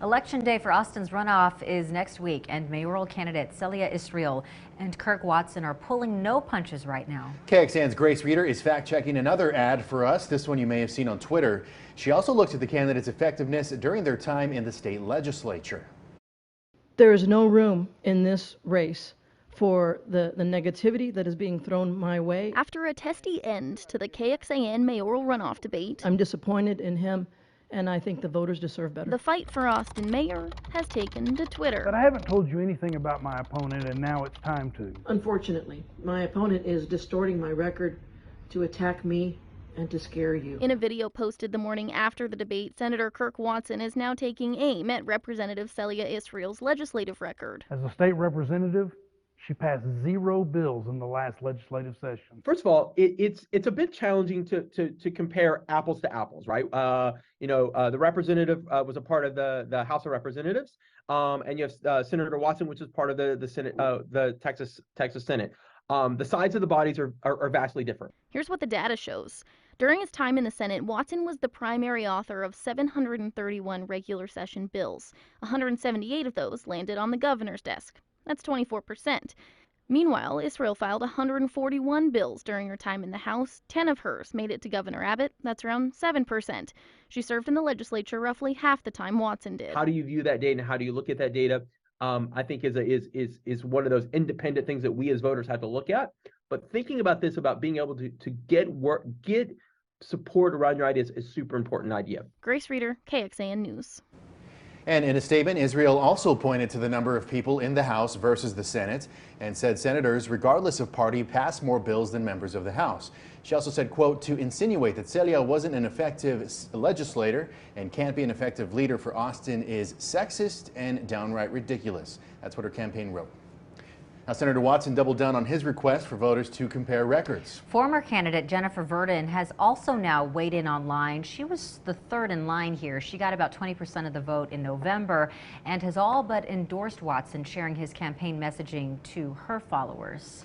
Election day for Austin's runoff is next week, and mayoral candidate Celia Israel and Kirk Watson are pulling no punches right now. KXAN's Grace Reader is fact-checking another ad for us. This one you may have seen on Twitter. She also looked at the candidates' effectiveness during their time in the state legislature. There is no room in this race for the negativity that is being thrown my way. After a testy end to the KXAN mayoral runoff debate, I'm disappointed in him, and I think the voters deserve better. The fight for Austin mayor has taken to Twitter. But I haven't told you anything about my opponent, and now it's time to. Unfortunately, my opponent is distorting my record to attack me and to scare you. In a video posted the morning after the debate, Senator Kirk Watson is now taking aim at Representative Celia Israel's legislative record. As a state representative, she passed 0 bills in the last legislative session. First of all, it's a bit challenging to compare apples to apples, right? The representative was a part of the House of Representatives, and you have Senator Watson, which is part of the Senate, the Texas Senate. The sides of the bodies are vastly different. Here's what the data shows. During his time in the Senate, Watson was the primary author of 731 regular session bills. 178 of those landed on the governor's desk. That's 24%. Meanwhile, Israel filed 141 bills during her time in the House. 10 of hers made it to Governor Abbott. That's around 7%. She served in the legislature roughly half the time Watson did. How do you view that data and how do you look at that data? I think is one of those independent things that we as voters have to look at. But thinking about this, about being able to get support around your ideas is super important idea. Grace Reader, KXAN News. And in a statement, Israel also pointed to the number of people in the House versus the Senate and said senators, regardless of party, pass more bills than members of the House. She also said, quote, to insinuate that Celia wasn't an effective legislator and can't be an effective leader for Austin is sexist and downright ridiculous. That's what her campaign wrote. Now, Senator Watson doubled down on his request for voters to compare records. Former candidate Vernon has also now weighed in online. She was the third in line here. She got about 20% of the vote in November and has all but endorsed Watson, sharing his campaign messaging to her followers.